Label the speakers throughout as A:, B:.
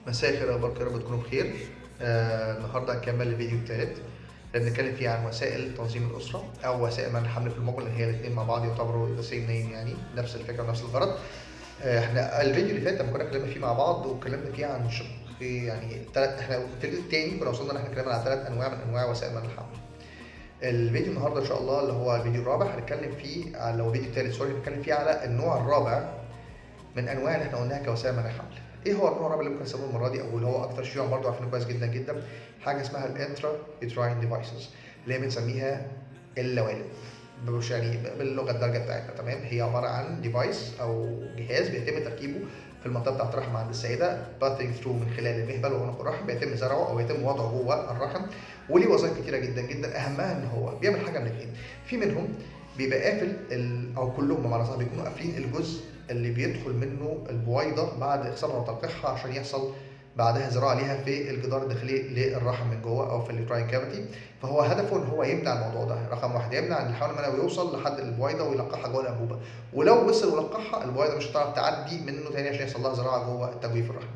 A: مساء الخير، اخباركم؟ يا رب تكونوا بخير. النهارده هنكمل الفيديو الثالث اللي بنتكلم فيه عن وسائل تنظيم الاسره او وسائل منع الحمل في المجمل، اللي هي الاثنين مع بعض يعتبروا ذا سيم نيم، يعني نفس الفكره ونفس الغرض. احنا الفيديو اللي فات لما كنا اتكلمنا فيه مع بعض واتكلمنا فيه عن شق، يعني احنا في الفيديو الثاني كنا وصلنا ان احنا اتكلمنا عن 3 انواع من انواع وسائل منع الحمل. الفيديو النهارده ان شاء الله اللي هو الفيديو الرابع هنتكلم فيه على، لو الفيديو الثالث سوري، هنتكلم فيه على النوع الرابع من انواع اللي احنا قلناها كوسائل منع الحمل. ايه هو النوع الرابع اللي ممكن نستخدمه المره دي، او اللي هو اكثر شيوعا برضه عارفينه كويس جدا جدا؟ حاجه اسمها الانترا يوتراين ديفايسز، اللي هي بنسميها اللوالب، مش يعني باللغه الدارجه بتاعتنا. تمام، هي عباره عن ديفايس او جهاز بيتم تركيبه في المنطقه بتاعت الرحم عند السيده، باثينج ثرو من خلال المهبل وعنق الرحم، بيتم زرعه او يتم وضعه جوه الرحم. وليه وظائف كتيره جدا جدا، اهمها ان هو بيعمل حاجه من الاثنين. في منهم بيبقى قافل او كلهم بمعنى صح بيكونوا قافلين الجزء اللي بيدخل منه البويضه بعد اخصابها وتلقيحها عشان يحصل بعدها زراعه ليها في الجدار الداخلي للرحم من جوه او في اليوتراين كافيتي. فهو هدفه ان هو يمنع الموضوع ده، رقم واحد يمنع ان الحيوان المنوي يوصل لحد البويضه ويلقحها جوه الانبوبه، ولو وصل ولقحها البويضه مش هتعرف تعدي منه تاني عشان يحصل لها زراعه جوه تجويف الرحم.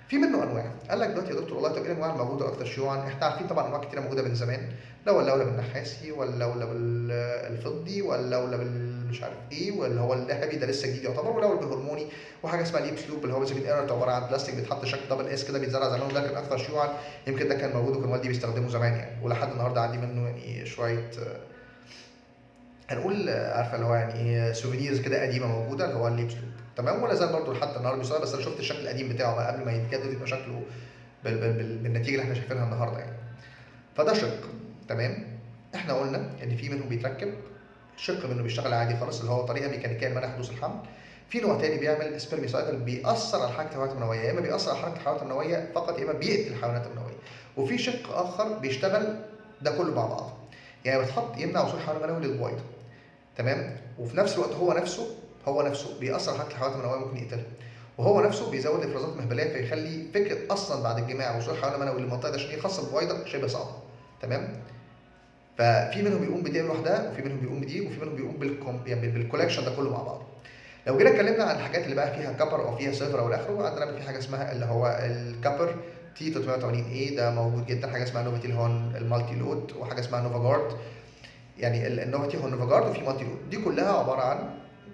A: في منه انواع. قال لك دلوقتي يا دكتور والله، طب ايه الانواع الموجوده اكتر شيوعا؟ احنا عارفين طبعا انواع كتيره موجوده من زمان، لو اللولب النحاسي واللولب الفضي واللولب مش عارف ايه، واللي هو الذهبي ده لسه جديد يعتبر، ولولب الهرموني، وحاجه اسمها ليب سلوب اللي هو بيسميه ايرت، عباره عن بلاستيك بيتحط شكل دبل اس كده بيتزرع زمان، وده كان اكثر شيوعا. يمكن ده كان موجود وكان والدي بيستخدمه زمان يعني، ولحد النهارده عندي منه يعني شويه هنقول عارفه اللي هو يعني ايه سوفينيرز كده قديمه موجوده، اللي هو الليب سلوب. تمام، ولا زال برضه لحد النهارده بيصير، بس انا شفت الشكل القديم بتاعه بقى قبل ما يتجدد يبقى شكله بالنتيجه اللي احنا شايفينها النهارده يعني. فده شق. تمام، احنا قلنا ان في منهم بيتركب، شق منه بيشتغل عادي خالص اللي هو طريقه ميكانيكيه لمنع حدوث الحمل. في نوع تاني بيعمل سبيرميسايدل، بيأثر على حركه الحيوانات المنويه، يا اما بيأثر على حركه الحيوانات المنويه فقط يا اما بيقتل الحيوانات المنويه. وفي شق اخر بيشتغل ده كله مع بعض، يعني بتحط يمنع وصول الحيوان المنوي للبويضه. تمام، وفي نفس الوقت هو نفسه بيأثر على حركه الحيوانات المنويه، ممكن يقتلها، وهو نفسه بيزود افرازات مهبليه فيخلي فكره اصلا بعد الجماع وصول الحيوان المنوي للمنطقه الداخليه خاصه بالبويضه شبه صعبه. تمام، ففي منهم بيقوم بدي لوحدها، وفي منهم بيقوم بدي، وفي منهم بيقوم يعني بالكولكشن ده كله مع بعض. لو جينا اتكلمنا عن الحاجات اللي بقى فيها كبر او فيها سيلفر او الاخره، عندنا في حاجه اسمها اللي هو الكبر تي 380 اي، ده موجود جدا. حاجه اسمها نوفاتي اللي هو المالتي لود، وحاجه اسمها نوفا جارد. يعني النوفاتي هو نوفا جارد، وفي مالتي لود، دي كلها عباره عن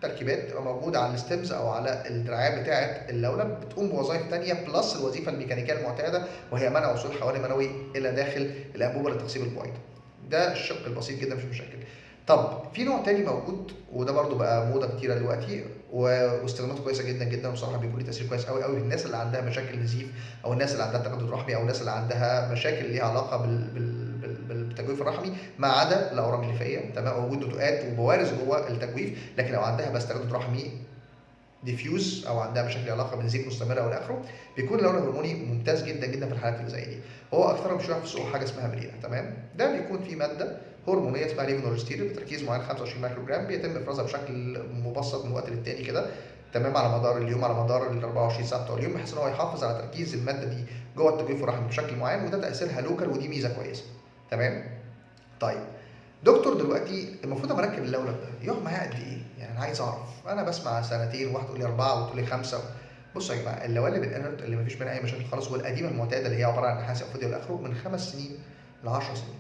A: تركيبات بتبقى موجوده على الستيمز او على الدراعات بتاعه اللولب، بتقوم بوظائف ثانيه بلس الوظيفه الميكانيكيه المعتاده، وهي منع وصول الحيوان المنوي الى داخل الانبوبه لتخصيب البويضه. ده الشق البسيط جدا، مش مشاكل. طب في نوع تاني موجود، وده برضو بقى موضه كتيره دلوقتي واستخداماته كويسه جدا جدا، وبصراحه بيكون ليه تاثير كويس قوي قوي للناس اللي عندها مشاكل نزيف، او الناس اللي عندها تجدد رحمي، او الناس اللي عندها مشاكل ليها علاقه بالتجويف الرحمي ما عدا الاورام الليفيه. تمام، وجود نتوءات وبوارز جوه التجويف، لكن لو عندها بس تجدد رحمي ديفيوز او عندها مشاكل ليها علاقه بنزيف مستمره والى اخره، بيكون اللون الهرموني ممتاز جدا جدا في الحالات اللي زي دي. هو اكثرهم شيوعا في السوق حاجه اسمها مرينا. تمام، ده بيكون فيه ماده هرمونيه اسمها ليفونورستيرول بتركيز معين 25 مايكرو جرام، بيتم افرازها بشكل مبسط من وقت للتاني كده. تمام، على مدار اليوم، على مدار ال 24 ساعه بتوع اليوم، بحيث ان هو يحافظ على تركيز الماده دي جوه التجويف الرحمي بشكل معين، وده تاثيرها لوكال، ودي ميزه كويسه. تمام، طيب دكتور دلوقتي المفروض اما اركب اللولب ده يقعد معايا قد ايه؟ يعني انا عايز اعرف، انا بسمع سنتين، وواحد تقول لي 4 وتقول لي 5. بصوا يا جماعه، اللوالب الانرت اللي مفيش منها اي مشاكل خالص، والقديمه المعتاده اللي هي عباره عن نحاس او فضي والى اخره، من 5 سنين ل 10 سنين.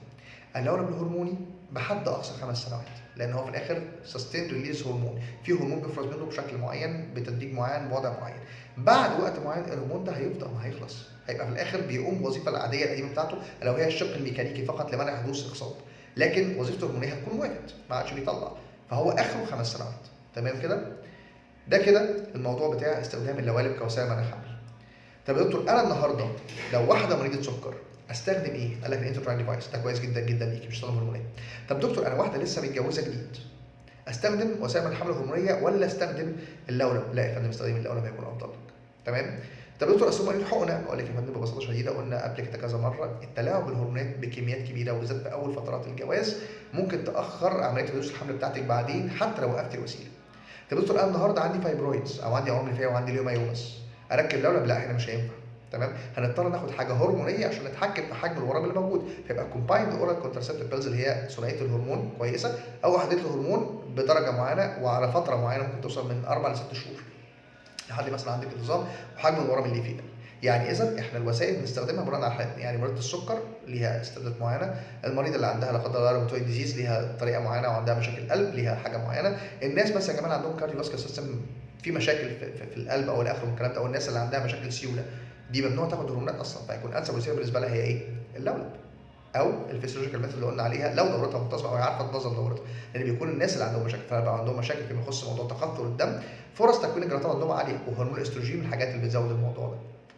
A: اللولب الهرموني بحد اقصى 5 سنوات، لان هو في الاخر سستين ريليز هرمون، في هرمون بيفرز منه بشكل معين بتدريج معين بوضع معين. بعد وقت معين الهرمون ده هيفضل ما هيخلص، هيبقى في الاخر بيقوم بوظيفه العاديه القديمه بتاعته، لو هي الشق الميكانيكي فقط لمنع حدوث اخصاب، لكن وظيفته الهرمونيه هتكون وقفت، ما عادش بيطلع، فهو اخره 5 سنوات. تمام كده؟ ده كده الموضوع بتاع استخدام اللوالب كوسائل منع حمل. طب يا دكتور انا النهارده لو واحده مريضه سكر استخدم ايه؟ قال لك الانترتراين ديفايس ده كويس جدا جدا ليكي، مش هستخدم هرمونيه. طب دكتور انا واحده لسه متجوزه جديد، استخدم وسائل منع الحمل الهرمونيه ولا استخدم اللولب؟ لا يا فندم، استخدم اللولب هيكون افضل لك. تمام. طب يا دكتور اصل مريض حقنه، اقول لك يا فندم ببساطه شديده، قلنا قبل كده كذا مره، التلاعب بالهرمونات بكميات كبيره وبالذات في اول فترات الجواز ممكن تاخر عمليه حدوث الحمل بتاعتك بعدين حتى لو وقفت الوسيله. طب يا دكتور انا النهارده عندي فايبرويدز او عندي عمل فيها وعندي ليومايومس، اركب لولب؟ لا هنا مش هينفع. تمام، هنضطر ناخد حاجه هرمونيه عشان نتحكم في حجم الورم اللي موجود، فيبقى كومبايند اورال كونترسبتيف بيلز اللي هي ثنائيه الهرمون كويسه، او وحدات الهرمون بدرجه معينه وعلى فتره معينه، ممكن توصل من 4 ل 6 شهور لحد مثلا عندك انتظام وحجم الورم اللي فيه ده. يعني اذا احنا الوسائل بنستخدمها بناء على حالتنا، يعني مريضه السكر ليها استعدادات معينه، المريضه اللي عندها لا قدر الله روماتويد ديزيز ليها طريقه معينه، وعندها مشاكل قلب ليها حاجه معينه، الناس مثلا كمان عندهم كارديوفاسكولار سيستم في مشاكل في القلب او الاخر من الكلام ده، او الناس اللي عندها مشاكل سيوله دي ممنوع تاخد هرمونات اصلا، فيكون انسب وسيله بالنسبه لها هي ايه؟ اللولب او الفسيولوجيكال ميثود اللي قلنا عليها لو دورتها منتظمه او هي عارفه تنظم دورتها، لان بيكون الناس اللي عندهم مشاكل فبقى عندهم مشاكل فيما يخص موضوع تخثر الدم، فرص تكوين الجلطات عندهم عاليه، وهرمون الاستروجين من الحاجات اللي بتزود الموضوع ده،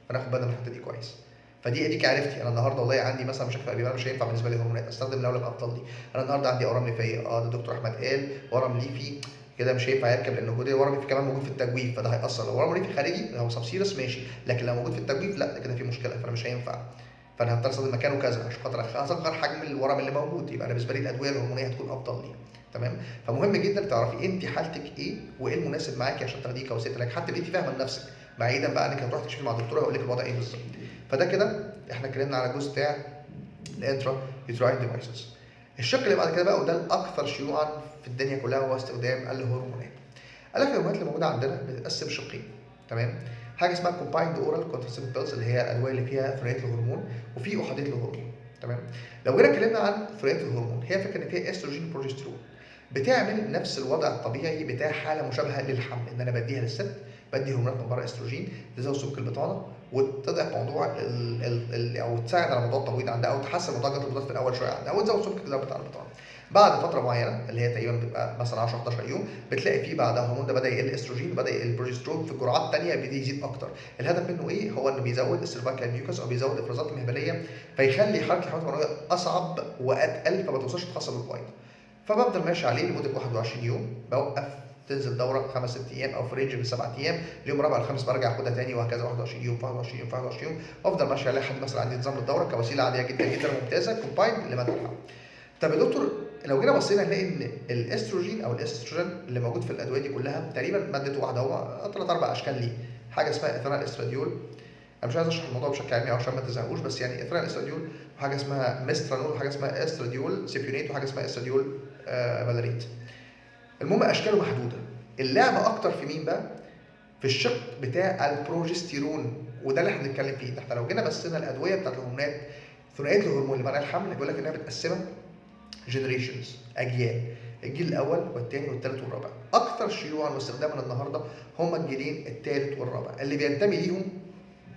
A: فناخد بالنا من الحته دي كويس. فدي اديك عرفتي انا النهارده والله عندي مثلا مشاكل قلبيه، انا مش هينفع بالنسبه لي هرمونات، استخدم اللولب افضل لي. انا النهارده عندي اورام ليفيه، ده الدكتور احمد قال ورم ليفي كده مش هينفع يركب، لان وجود الورم الليفي كمان موجود في التجويف، فده هيأثر. لو ورم ليفي خارجي هو سبسيرس ماشي، لكن لو موجود في التجويف لا، ده كده في مشكله، فانا مش هينفع، فانا هضطر استخدم مكانه كذا عشان خاطر اصغر حجم الورم اللي موجود، يبقى انا بالنسبه لي الادويه الهرمونيه هتكون افضل لي. تمام. فمهم جدا تعرفي انت حالتك ايه وايه المناسب معاكي عشان تاخديه كوسيله علاج، حتى انت فاهمه لنفسك، بعيدا بقى انك هتروح تكشفي مع الدكتور هيقول لك الوضع ايه بالظبط. فده كده احنا اتكلمنا على الجزء بتاع الانترا يوتراين ديفايسز. الشق اللي بعد كده بقى وده الاكثر شيوعا في الدنيا كلها هو استخدام الهرمونات. قال لك الهرمونات اللي موجوده عندنا بتتقسم شقين. تمام. حاجه اسمها كومبايند اورال كونتراسيبتيف بيلز اللي هي الادويه اللي فيها ثنائيه الهرمون، وفي احاديه الهرمون. تمام. لو جينا اتكلمنا عن ثنائيه الهرمون، هي فكره ان فيها استروجين وبروجسترون، بتعمل نفس الوضع الطبيعي بتاع حاله مشابهه للحمل، ان انا بديها للست، بدي هرمونات من بره استروجين تزود سمك البطانه وتضعف موضوع او تساعد على موضوع التبويض عندها، او تحسن موضوع جلطه البيضات في الاول شويه عندها، او تزود سمك بتاع البطانه. بعد فتره معينه اللي هي تقريبا بتبقى مثلا 10 11 يوم، بتلاقي فيه بعدها الهرمون ده بدا يقل استروجين، بدا يقل البروجسترون في جرعات ثانيه بيبتدي يزيد اكتر. الهدف منه ايه؟ هو انه بيزود السيرفايكال ميوكس او بيزود الافرازات المهبليه، فيخلي حركه الحمل المنويه اصعب واتقل، فما توصلش تخصب البويضه. فبفضل ماشي عليه لمده 21 يوم، بوقف تنزل دوره 5 6 ايام او في رينج من 7 ايام، اليوم الرابع الخامس برجع اخدها تاني، وهكذا 21 يوم في 21 يوم في 21 يوم، وافضل ماشي عليه لحد مثلا عندي نظام الدوره كوسيله عاديه جدا جدا وممتازه كومبايند لمدى الحمل. طب يا دكتور لو جينا بصينا نلاقي ان الاستروجين او الاستروجين اللي موجود في الادويه دي كلها تقريبا مادته واحده، هو 3 4 اشكال ليه، حاجه اسمها اثينال استراديول، انا مش عايز اشرح الموضوع بشكل علمي عشان ما تزهقوش، بس يعني اثينال استراديول، وحاجه اسمها ميسترانول، وحاجه اسمها استراديول سيبيونيت، وحاجه اسمها استراديول فاليريت. المهم اشكاله محدوده. اللعبه اكتر في مين بقى؟ في الشق بتاع البروجستيرون، وده اللي احنا بنتكلم فيه. احنا لو جينا بصينا الادويه بتاعت الهرمونات ثنائيه الهرمون اللي منع الحمل، بيقول لك انها متقسمه جنريشنز، اجيال، الجيل الاول والثاني والثالث والرابع. اكثر شيوعا واستخداما النهارده هم الجيلين الثالث والرابع، اللي بينتمي ليهم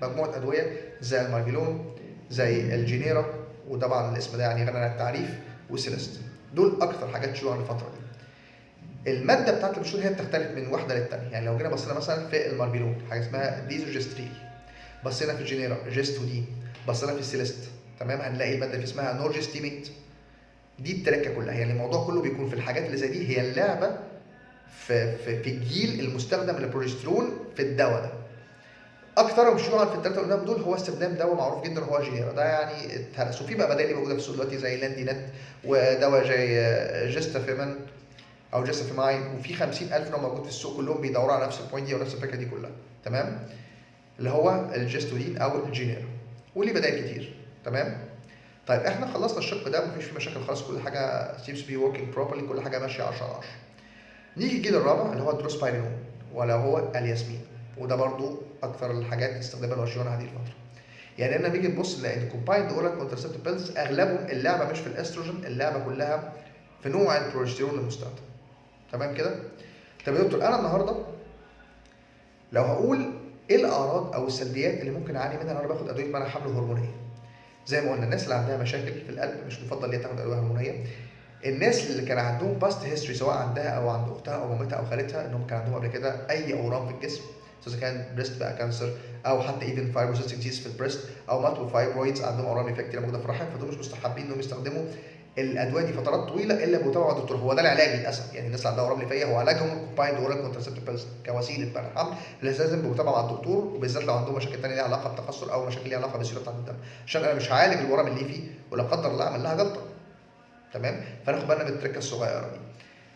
A: مجموعه ادويه زي المارفيلون، زي الجينيرا، وطبعا الاسم ده يعني غني عن التعريف، وسيلست. دول اكثر حاجات شيوعا الفتره دي. الماده بتاعت البروجستيرون هي بتختلف من واحده للثانيه، يعني لو جينا بصينا مثلا في المارفيلون حاجه اسمها ديزوجستريل، بصينا في الجينيرا جيستودين، بصينا في السيلست تمام هنلاقي الماده اللي اسمها نورجستيميت. دي التركه كلها، يعني الموضوع كله بيكون في الحاجات اللي زي دي، هي اللعبه في الجيل المستخدم للبروجسترون في الدواء ده. اكثرهم شيوعا في الثلاثه اللي قلناهم دول هو استخدام دواء معروف جدا هو جينيرا، ده يعني اتهرس، وفي بقى بدائل موجوده في السوق دلوقتي زي لاندينات، ودواء زي جيستافيمان او جيستافيماين، وفي 50,000 نوع موجود في السوق، كلهم بيدوروا على نفس البوينت دي ونفس الفكره دي كلها. تمام. اللي هو الجيستودين او الجينيرا، وليه بدائل كتير. تمام. طيب احنا خلصنا الشق ده، مفيش فيه مشاكل خالص، كل حاجه seems to be working properly، كل حاجه ماشيه 10 على 10. نيجي الجيل الرابع اللي هو الدروسبايرينون، ولا هو الياسمين، وده برضو اكثر الحاجات استخداما وشيوعا هذه الفتره. يعني انا نيجي نبص نلاقي ان كومبايند اورال كونترسبتيف بيلز اغلبهم اللعبه مش في الاستروجين، اللعبه كلها في نوع البروجستيرون المستخدم. تمام كده؟ طب يا دكتور انا النهارده لو هقول ايه الاعراض او السلبيات اللي ممكن اعاني منها لو انا باخد ادويه منع حمل هرمونيه؟ زي ما قلنا الناس اللي عندها مشاكل في القلب مش مفضل ليها تاخد ادويه هرمونيه. الناس اللي كان عندهم باست هيستوري سواء عندها او عند اختها او مامتها او خالتها انهم كان عندهم قبل كده اي اورام في الجسم، سواء كان بريست بقى كانسر، او حتى ايفن فايبروسيستيك ديزيز في البريست، او مالتيبل فايبرويدز عندهم اورام انفكتيف موجوده في الرحم، فدول مش مستحبين انهم يستخدموا الادويه دي فترات طويله الا بمتابعه مع الدكتور. هو ده العلاج للاسف، يعني الناس اللي عندها اورام ليفيه هو علاجهم كومبايند اورال كونترسبتيف بيلز كوسيله منع الحمل، لازم بمتابعه مع الدكتور، وبالذات لو عندهم مشاكل ثانيه ليها علاقه بالتخثر او مشاكل ليها علاقه بالسيوله بتاعت الدم، عشان انا مش هعالج الورم الليفي ولا قدر الله اعمل لها جلطه. تمام. فناخد بالنا من التركه الصغيره دي.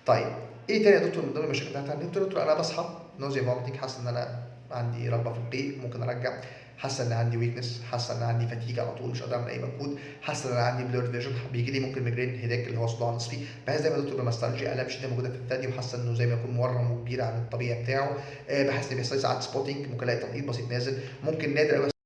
A: طيب ايه تاني يا دكتور من ضمن المشاكل بتاعتها؟ يا دكتور انا بصحى نوزيا فوميتنج، حاسس ان انا عندي رغبه في القيء، ممكن ارجع، حاسه ان عندي ويكنس، حاسه ان عندي فتيج على طول مش قادر اعمل اي مجهود، حاسه ان انا عندي بلورد فيجن، بيجي لي ممكن ميجرين هيداك اللي هو صداع نصفي، بحس دايما يا دكتور بمستالجيا، الام شديده موجوده في الثدي، وحاسه انه زي ما يكون مورم وكبير عن الطبيعي بتاعه، بحس ان بيحصل لي ساعات سبوتنج، ممكن الاقي تنقيط بسيط نازل، ممكن نادر قوي